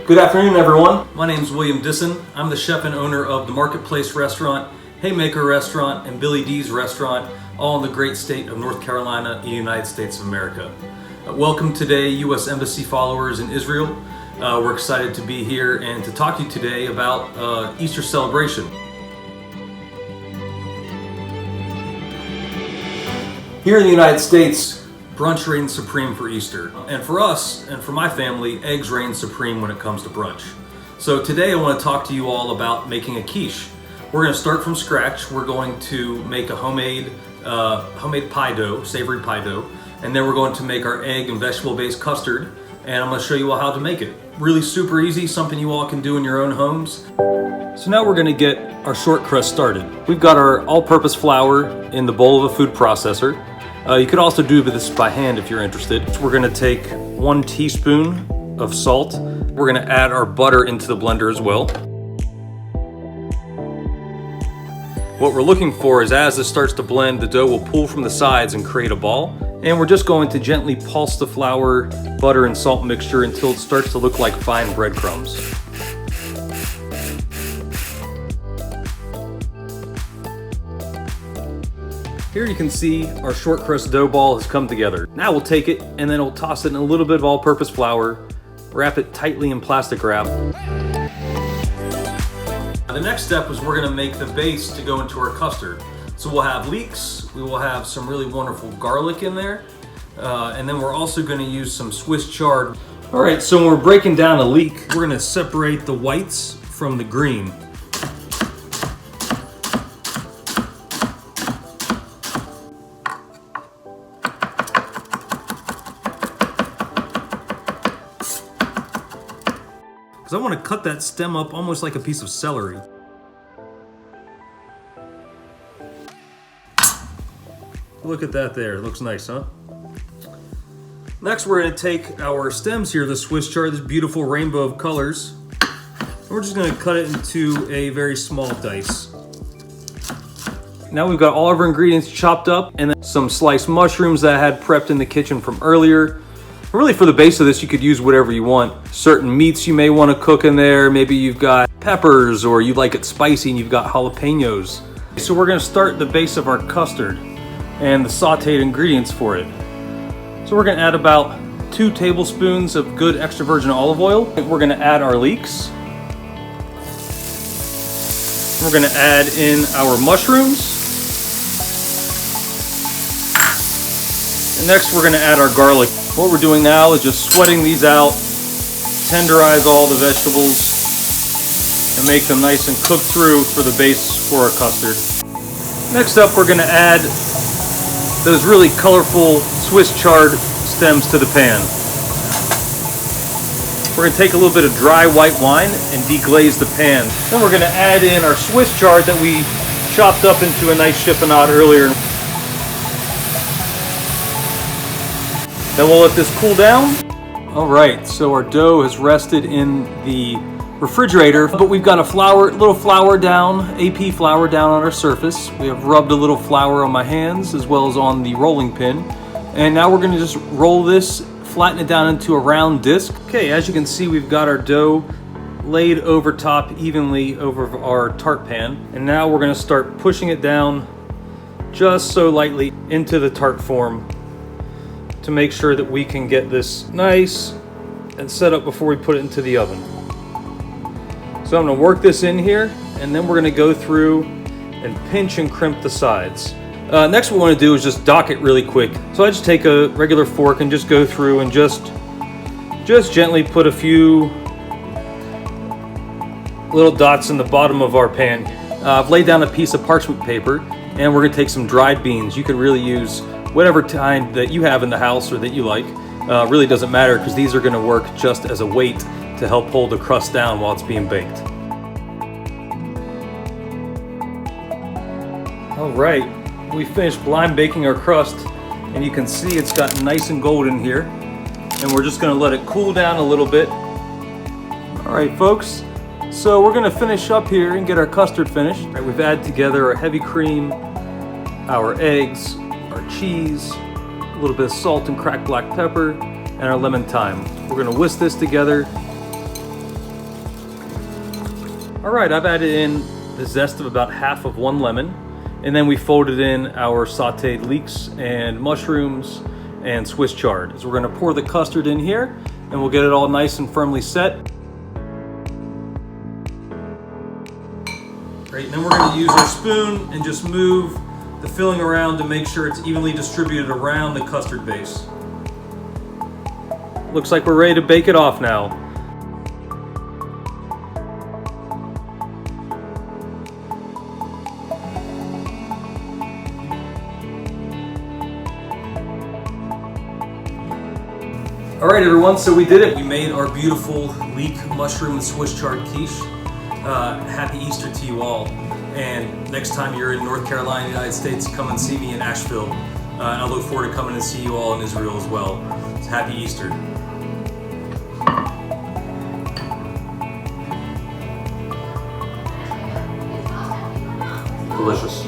Good afternoon, everyone. My name is William Dissen. I'm the chef and owner of the Marketplace Restaurant, Haymaker Restaurant, and Billy D's Restaurant, all in the great state of North Carolina in the United States of America. Welcome today, U.S. Embassy followers in Israel. We're excited to be here and to talk to you today about Easter celebration. Here in the United States, brunch reigns supreme for Easter. And for us, and for my family, eggs reign supreme when it comes to brunch. So today I want to talk to you all about making a quiche. We're going to start from scratch. We're going to make a homemade pie dough, savory pie dough. And then we're going to make our egg and vegetable-based custard. And I'm going to show you all how to make it. Really super easy, something you all can do in your own homes. So now we're going to get our short crust started. We've got our all-purpose flour in the bowl of a food processor. You could also do this by hand if you're interested. So we're going to take 1 teaspoon of salt. We're going to add our butter into the blender as well. What we're looking for is as this starts to blend, the dough will pull from the sides and create a ball. And we're just going to gently pulse the flour, butter, and salt mixture until it starts to look like fine breadcrumbs. Here you can see our short crust dough ball has come together. Now we'll take it and then we'll toss it in a little bit of all-purpose flour, wrap it tightly in plastic wrap. The next step is we're going to make the base to go into our custard. So we'll have leeks, we will have some really wonderful garlic in there, and then we're also going to use some Swiss chard. All right, so when we're breaking down a leek, we're going to separate the whites from the green. I want to cut that stem up almost like a piece of celery. Look at that there, it looks nice, huh? Next we're going to take our stems here, the Swiss chard, this beautiful rainbow of colors. And we're just going to cut it into a very small dice. Now we've got all of our ingredients chopped up and then some sliced mushrooms that I had prepped in the kitchen from earlier. Really, for the base of this, you could use whatever you want. Certain meats you may want to cook in there. Maybe you've got peppers or you like it spicy and you've got jalapenos. So we're going to start the base of our custard and the sauteed ingredients for it. So we're going to add about 2 tablespoons of good extra virgin olive oil. We're going to add our leeks. We're going to add in our mushrooms. And next we're going to add our garlic. What we're doing now is just sweating these out, tenderize all the vegetables, and make them nice and cooked through for the base for our custard. Next up, we're going to add those really colorful Swiss chard stems to the pan. We're going to take a little bit of dry white wine and deglaze the pan. Then we're going to add in our Swiss chard that we chopped up into a nice chiffonade earlier. Then we'll let this cool down. All right, so our dough has rested in the refrigerator, but we've got a little flour down, AP flour down on our surface. We have rubbed a little flour on my hands as well as on the rolling pin. And now we're gonna just roll this, flatten it down into a round disc. Okay, as you can see, we've got our dough laid over top evenly over our tart pan. And now we're gonna start pushing it down just so lightly into the tart form, to make sure that we can get this nice and set up before we put it into the oven. So I'm gonna work this in here and then we're gonna go through and pinch and crimp the sides. Next what we wanna do is just dock it really quick. So I just take a regular fork and just go through and just gently put a few little dots in the bottom of our pan. I've laid down a piece of parchment paper and we're gonna take some dried beans. You could really use whatever kind that you have in the house or that you like. Really doesn't matter because these are going to work just as a weight to help hold the crust down while it's being baked. All right, we finished blind baking our crust and you can see it's gotten nice and golden here. And we're just going to let it cool down a little bit. All right, folks, so we're going to finish up here and get our custard finished. All right, we've added together our heavy cream, our eggs, our cheese, a little bit of salt and cracked black pepper, and our lemon thyme. We're gonna whisk this together All right, I've added in the zest of about half of 1 lemon, and then we folded in our sauteed leeks and mushrooms and Swiss chard. So we're gonna pour the custard in here, and we'll get it all nice and firmly set. Great, and then we're gonna use our spoon and just move the filling around to make sure it's evenly distributed around the custard base. Looks like we're ready to bake it off now. All right, everyone, so we did it. We made our beautiful leek, mushroom, and Swiss chard quiche. Happy Easter to you all. And next time you're in North Carolina, United States, come and see me in Asheville. And I look forward to coming and see you all in Israel as well. So happy Easter. Delicious.